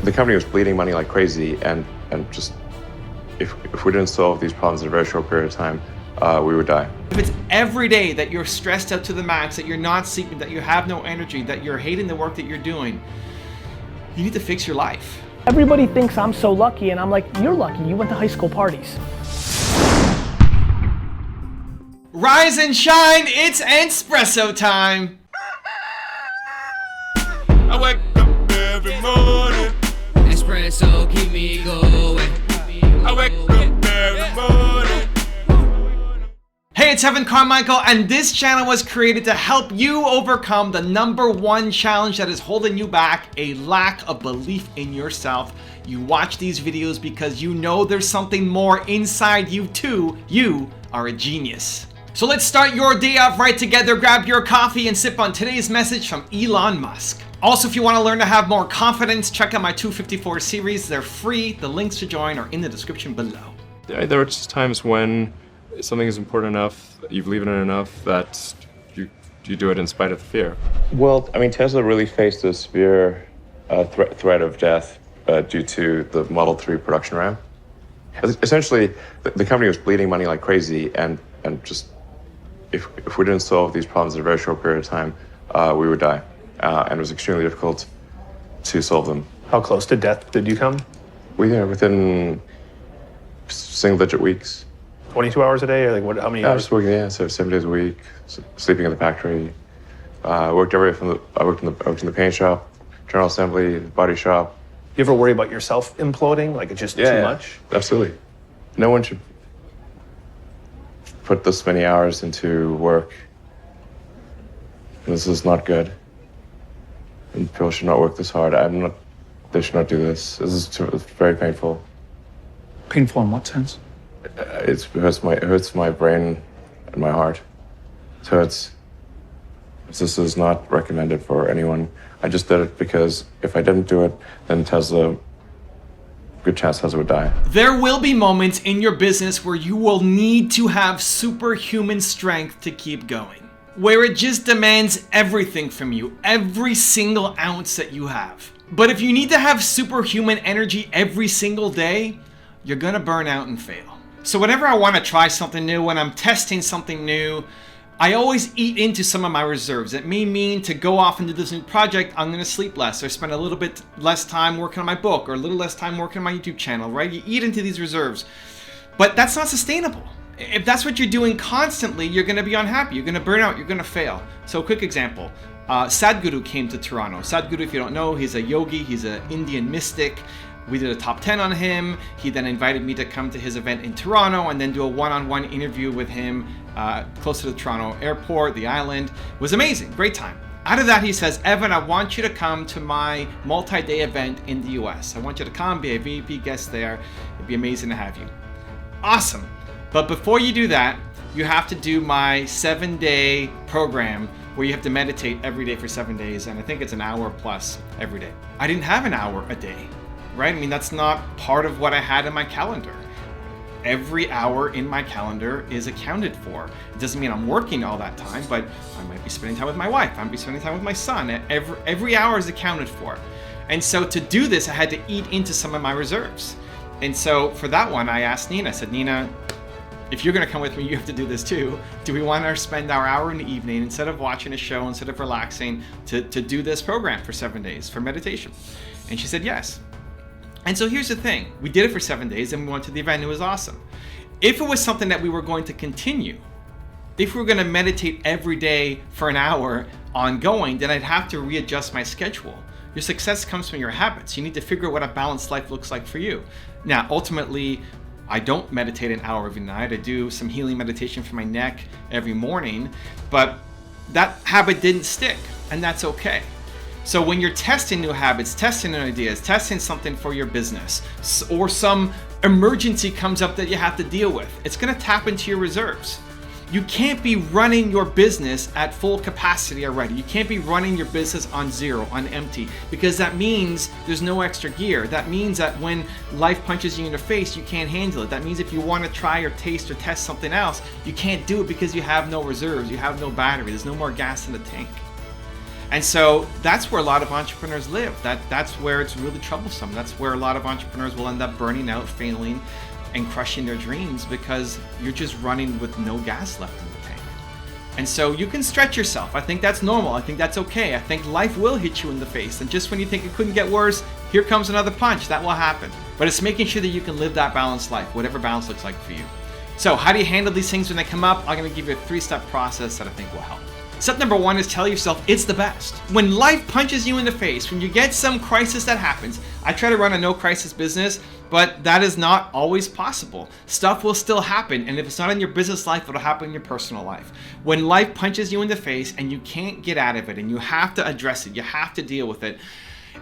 The company was bleeding money like crazy, and just if we didn't solve these problems in a very short period of time, we would die. If it's every day that you're stressed out to the max, that you're not sleeping, that you have no energy, that you're hating the work that you're doing, you need to fix your life. Everybody thinks I'm so lucky, and I'm like, you're lucky, you went to high school parties. Rise and shine, it's espresso time. I wake up every morning. Espresso keep me going. I wake up every morning. Hey, it's Evan Carmichael, and this channel was created to help you overcome the #1 challenge that is holding you back, a lack of belief in yourself. You watch these videos because you know there's something more inside you too. You are a genius. So let's start your day off right together. Grab your coffee and sip on today's message from Elon Musk. Also, if you want to learn to have more confidence, check out my 254 series. They're free. The links to join are in the description below. There are just times when something is important enough, you believe in it enough that you do it in spite of the fear. Well, I mean, Tesla really faced a severe threat of death due to the Model 3 production ramp. Essentially, the company was bleeding money like crazy, and just if we didn't solve these problems in a very short period of time, we would die. And it was extremely difficult to solve them. How close to death did you come? Within single-digit weeks. 22 hours a day, or like what? How many I hours? was working, so 7 days a week, sleeping in the factory. I worked in the paint shop, general assembly, body shop. You ever worry about yourself imploding? Like it's just too much? Absolutely. No one should put this many hours into work. This is not good. And people should not work this hard. They should not do this. It's very painful. Painful in what sense? It hurts my brain and my heart. So this is not recommended for anyone. I just did it because if I didn't do it, then good chance Tesla would die. There will be moments in your business where you will need to have superhuman strength to keep going, where it just demands everything from you, every single ounce that you have. But if you need to have superhuman energy every single day, you're gonna burn out and fail. So whenever I want to try something new, when I'm testing something new, I always eat into some of my reserves. It may mean to go off into this new project, I'm going to sleep less or spend a little bit less time working on my book or a little less time working on my YouTube channel, right? You eat into these reserves, but that's not sustainable. If that's what you're doing constantly, you're going to be unhappy. You're going to burn out. You're going to fail. So quick example, Sadhguru came to Toronto. Sadhguru, if you don't know, he's a yogi. He's an Indian mystic. We did a top 10 on him. He then invited me to come to his event in Toronto and then do a one-on-one interview with him close to the Toronto airport, the island. It was amazing, great time. Out of that, he says, Evan, I want you to come to my multi-day event in the US. I want you to come, be a VIP guest there. It'd be amazing to have you. Awesome. But before you do that, you have to do my 7-day program where you have to meditate every day for 7 days. And I think it's an hour plus every day. I didn't have an hour a day. Right? I mean, that's not part of what I had in my calendar. Every hour in my calendar is accounted for. It doesn't mean I'm working all that time, but I might be spending time with my wife. I might be spending time with my son. Every hour is accounted for. And so to do this, I had to eat into some of my reserves. And so for that one, I asked Nina, I said, Nina, if you're gonna come with me, you have to do this too. Do we want to spend our hour in the evening, instead of watching a show, instead of relaxing, to do this program for 7 days for meditation? And she said yes. And so here's the thing, we did it for 7 days and we went to the event, it was awesome. If it was something that we were going to continue, if we were gonna meditate every day for an hour ongoing, then I'd have to readjust my schedule. Your success comes from your habits. You need to figure out what a balanced life looks like for you. Now, ultimately, I don't meditate an hour every night. I do some healing meditation for my neck every morning, but that habit didn't stick, and that's okay. So when you're testing new habits, testing new ideas, testing something for your business, or some emergency comes up that you have to deal with, it's gonna tap into your reserves. You can't be running your business at full capacity already. You can't be running your business on zero, on empty, because that means there's no extra gear. That means that when life punches you in the face, you can't handle it. That means if you want to try or taste or test something else, you can't do it because you have no reserves, you have no battery, there's no more gas in the tank. And so that's where a lot of entrepreneurs live. That's where it's really troublesome. That's where a lot of entrepreneurs will end up burning out, failing, and crushing their dreams because you're just running with no gas left in the tank. And so you can stretch yourself. I think that's normal. I think that's okay. I think life will hit you in the face. And just when you think it couldn't get worse, here comes another punch. That will happen. But it's making sure that you can live that balanced life, whatever balance looks like for you. So how do you handle these things when they come up? I'm going to give you a 3-step process that I think will help. Step number 1 is tell yourself it's the best. When life punches you in the face, when you get some crisis that happens, I try to run a no crisis business, but that is not always possible. Stuff will still happen, and if it's not in your business life, it'll happen in your personal life. When life punches you in the face and you can't get out of it and you have to address it, you have to deal with it,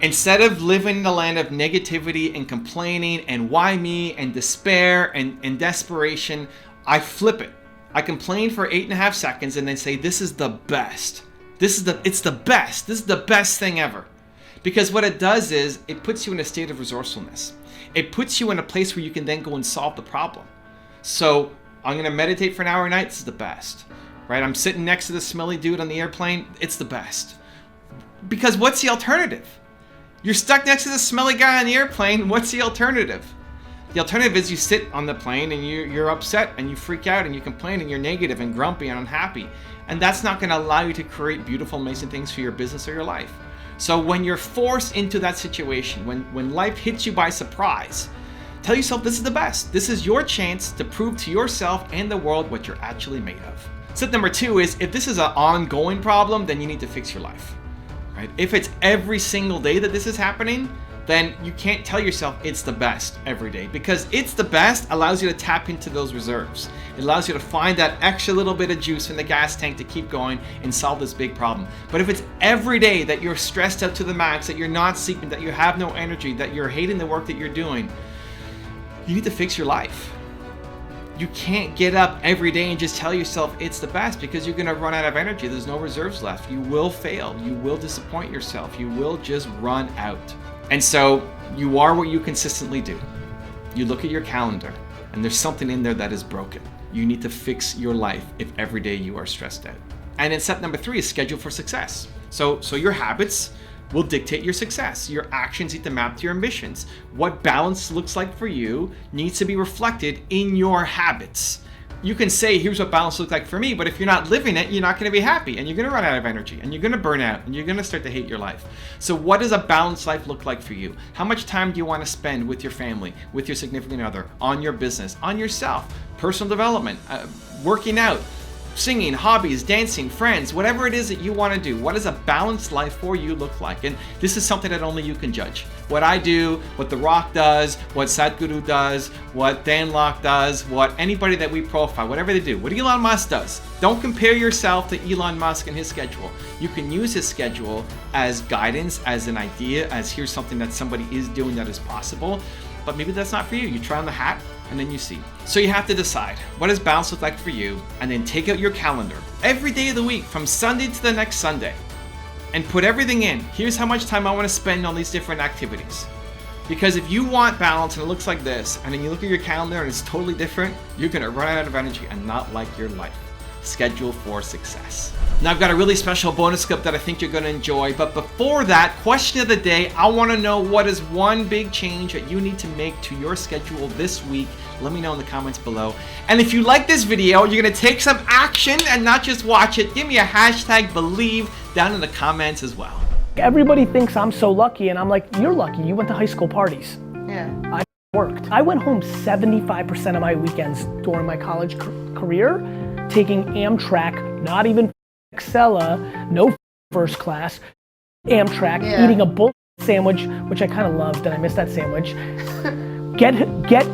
instead of living in the land of negativity and complaining and why me and despair and desperation, I flip it. I complain for 8.5 seconds and then say, this is the best. It's the best. This is the best thing ever. Because what it does is it puts you in a state of resourcefulness. It puts you in a place where you can then go and solve the problem. So I'm going to meditate for an hour a night. This is the best, right? I'm sitting next to the smelly dude on the airplane. It's the best. Because what's the alternative? You're stuck next to the smelly guy on the airplane. What's the alternative? The alternative is you sit on the plane and you're upset and you freak out and you complain and you're negative and grumpy and unhappy. And that's not going to allow you to create beautiful, amazing things for your business or your life. So when you're forced into that situation, when life hits you by surprise, tell yourself this is the best. This is your chance to prove to yourself and the world what you're actually made of. Step number 2 is if this is an ongoing problem, then you need to fix your life. Right? If it's every single day that this is happening, then you can't tell yourself it's the best every day, because it's the best allows you to tap into those reserves. It allows you to find that extra little bit of juice in the gas tank to keep going and solve this big problem. But if it's every day that you're stressed out to the max, that you're not sleeping, that you have no energy, that you're hating the work that you're doing, you need to fix your life. You can't get up every day and just tell yourself it's the best, because you're going to run out of energy. There's no reserves left. You will fail. You will disappoint yourself. You will just run out. And so you are what you consistently do. You look at your calendar and there's something in there that is broken. You need to fix your life if every day you are stressed out. And then step number 3 is schedule for success. So your habits will dictate your success. Your actions need to map to your ambitions. What balance looks like for you needs to be reflected in your habits. You can say, here's what balance looks like for me, but if you're not living it, you're not going to be happy, and you're going to run out of energy, and you're going to burn out, and you're going to start to hate your life. So what does a balanced life look like for you? How much time do you want to spend with your family, with your significant other, on your business, on yourself, personal development, working out, singing, hobbies, dancing, friends, whatever it is that you want to do? What does a balanced life for you look like? And this is something that only you can judge. What I do, what The Rock does, what Sadhguru does, what Dan Locke does, what anybody that we profile, whatever they do, what Elon Musk does. Don't compare yourself to Elon Musk and his schedule. You can use his schedule as guidance, as an idea, as here's something that somebody is doing that is possible, but maybe that's not for you. You try on the hat and then you see. So you have to decide, what does balance look like for you? And then take out your calendar every day of the week from Sunday to the next Sunday and put everything in. Here's how much time I want to spend on these different activities. Because if you want balance and it looks like this, and then you look at your calendar and it's totally different, you're going to run out of energy and not like your life. Schedule for success. Now I've got a really special bonus clip that I think you're going to enjoy, but before that, question of the day, I want to know what is one big change that you need to make to your schedule this week. Let me know in the comments below. And if you like this video, you're going to take some action and not just watch it, give me a hashtag believe down in the comments as well. Everybody thinks I'm so lucky, and I'm like, you're lucky. You went to high school parties. Yeah. I worked. I went home 75% of my weekends during my college career, taking Amtrak, not even Excella, no first class, Amtrak, eating a bull sandwich, which I kind of loved, and I missed that sandwich. Get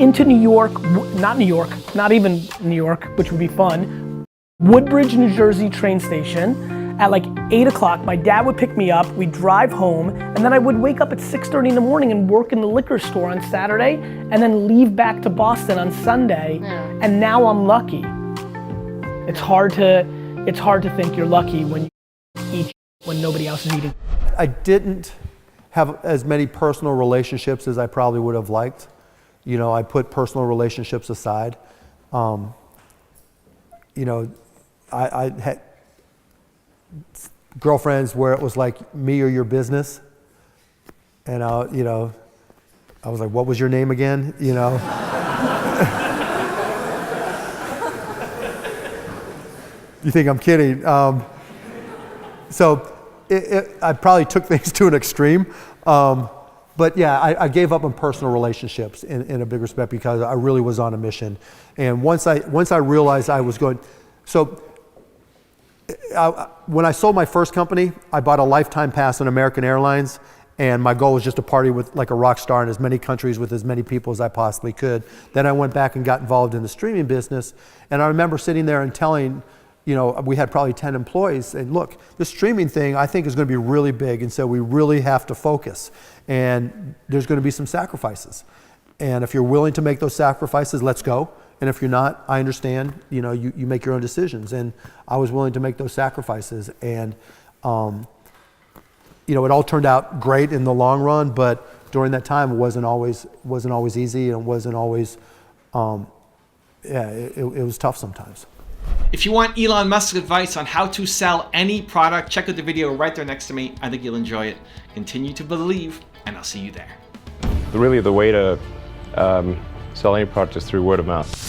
into New York, not even New York, which would be fun. Woodbridge, New Jersey train station at like 8 o'clock. My dad would pick me up, we'd drive home, and then I would wake up at 6:30 in the morning and work in the liquor store on Saturday, and then leave back to Boston on Sunday, and now I'm lucky. It's hard to think you're lucky when you eat when nobody else is eating. I didn't have as many personal relationships as I probably would have liked. You know, I put personal relationships aside. You know, I had girlfriends where it was like me or your business. And you know, I was like, what was your name again? You know? You think I'm kidding? So I probably took things to an extreme. But yeah, I gave up on personal relationships in a big respect because I really was on a mission. And once I realized I was going, so when I sold my first company, I bought a lifetime pass on American Airlines, and my goal was just to party with like a rock star in as many countries with as many people as I possibly could. Then I went back and got involved in the streaming business, and I remember sitting there and telling, you know, we had probably 10 employees, and look, this streaming thing I think is going to be really big, and so we really have to focus, and there's going to be some sacrifices. And if you're willing to make those sacrifices, let's go. And if you're not, I understand, you know, you make your own decisions. And I was willing to make those sacrifices. And, you know, it all turned out great in the long run, but during that time it wasn't always easy, and it wasn't always, it was tough sometimes. If you want Elon Musk's advice on how to sell any product, check out the video right there next to me. I think you'll enjoy it. Continue to believe, and I'll see you there. Really, the way to sell any product is through word of mouth.